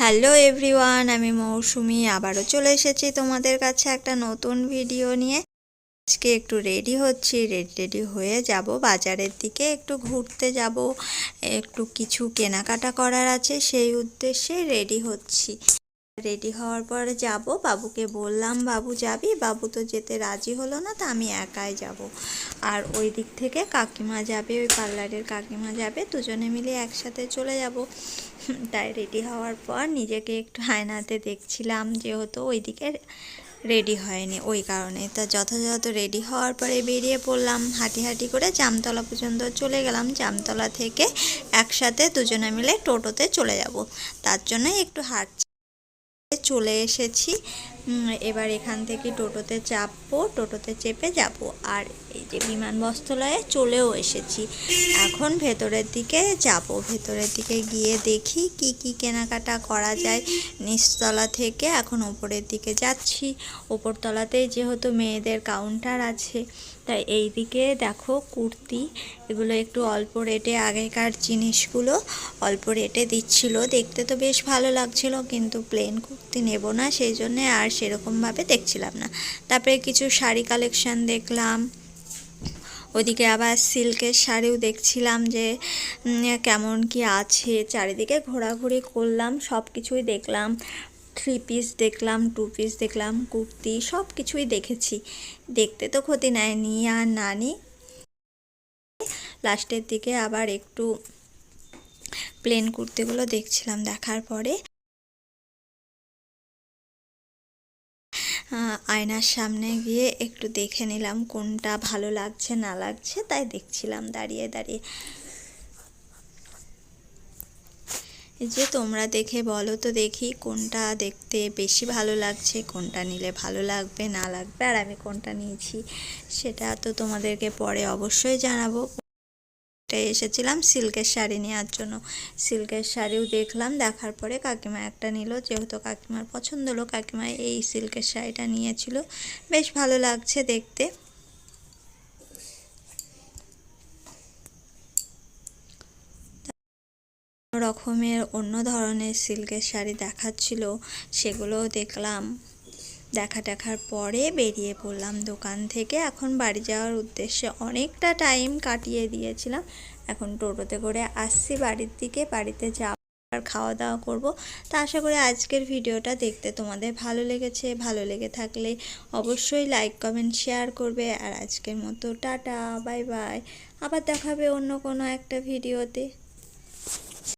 Hello everyone, আমি মৌসুমি আবারও চলে এসেছি তোমাদের কাছে একটা নতুন ভিডিও নিয়ে। আজকে একটু রেডি হচ্ছি, রেডি হয়ে যাব বাজারের দিকে, একটু ঘুরতে যাব, একটু কিছু কেনাকাটা করার আছে, সেই উদ্দেশ্যে রেডি হচ্ছি। রেডি হওয়ার পর যাব, বাবুকে বললাম বাবু যাবি, বাবু তো যেতে রাজি হলো না, তা আমি একাই যাব। আর ওই দিক থেকে কাকিমা যাবে, ওই পার্লারের কাকিমা যাবে, দুজনে মিলে একসাথে চলে যাব। তাই রেডি হওয়ার পর নিজেকে একটু আয়নাতে দেখছিলাম, যেহেতু ওইদিকে রেডি হয়নি ওই কারণে। তা যথাযথ রেডি হওয়ার পরে বেরিয়ে পড়লাম, হাঁটি হাঁটি করে জামতলা পর্যন্ত চলে গেলাম। জামতলা থেকে একসাথে দুজনে মিলে টোটোতে চলে যাব, তার জন্যই একটু হাঁটছি। চলে এসেছি, এবার এখান থেকে টোটোতে চাপবো, টোটোতে চেপে যাব। আর এই যে বিমানবন্দরে চলেও এসেছি, এখন ভেতরের দিকে যাব। ভেতরের দিকে গিয়ে দেখি কি কি কেনাকাটা করা যায়। নিচতলা থেকে এখন উপরের দিকে যাচ্ছি। উপরতলাতেই যেহেতু মেয়েদের কাউন্টার আছে, তাই এই দিকে দেখো কুর্তি, এগুলো একটু অল্প রেটে, আগেকার জিনিসগুলো অল্প রেটে দিচ্ছিল, দেখতে তো বেশ ভালো লাগছিল, কিন্তু প্লেন কুর্তি নেব না, সেই জন্যে আর সেরকমভাবে দেখছিলাম না। তারপরে কিছু শাড়ি কালেকশান দেখলাম, ওদিকে আবার সিল্কের শাড়িও দেখছিলাম যে কেমন কি আছে। চারিদিকে ঘোরাঘুরি করলাম, সব কিছুই দেখলাম, 3 পিস দেখলাম, 2 পিস দেখলাম, কুর্তি, সব কিছুই দেখেছি। দেখতে তো ক্ষতি নাই, নিই আর না নিই। লাস্টের দিকে আবার একটু প্লেন কুর্তিগুলো দেখছিলাম, দেখার পরে আয়নার সামনে গিয়ে একটু দেখে নিলাম কোনটা ভালো লাগছে না লাগছে, তাই দেখছিলাম দাঁড়িয়ে দাঁড়িয়ে। যে তোমরা দেখে বলো তো দেখি কোনটা দেখতে বেশি ভালো লাগছে, কোনটা নিলে ভালো লাগবে না লাগবে, আর আমি কোনটা নিয়েছি সেটা তো তোমাদেরকে পরে অবশ্যই জানাবো। এসেছিলাম সিল্কের শাড়ি নেওয়ার জন্য, সিল্কের শাড়িও দেখলাম, দেখার পরে কাকিমা একটা নিল, যেহেতু কাকিমার পছন্দ হলো, কাকিমা এই সিল্কের শাড়িটা নিয়েছিল, বেশ ভালো লাগছে দেখতে। রকমের অন্য ধরনের সিল্কের শাড়ি দেখাচ্ছিল, সেগুলোও দেখলাম। দেখার পরে বেরিয়ে পড়লাম দোকান থেকে। এখন বাড়ি যাওয়ার উদ্দেশ্যে অনেকটা টাইম কাটিয়ে দিয়েছিলাম, এখন টোটোতে করে আসছি বাড়ির দিকে। বাড়িতে যাব আর খাওয়া দাওয়া করব। তা আশা করি আজকের ভিডিওটা দেখতে তোমাদের ভালো লেগেছে, ভালো লেগে থাকলে অবশ্যই লাইক কমেন্ট শেয়ার করবে। আর আজকের মতো টাটা, বাই বাই, আবার দেখাবে অন্য কোনো একটা ভিডিওতে।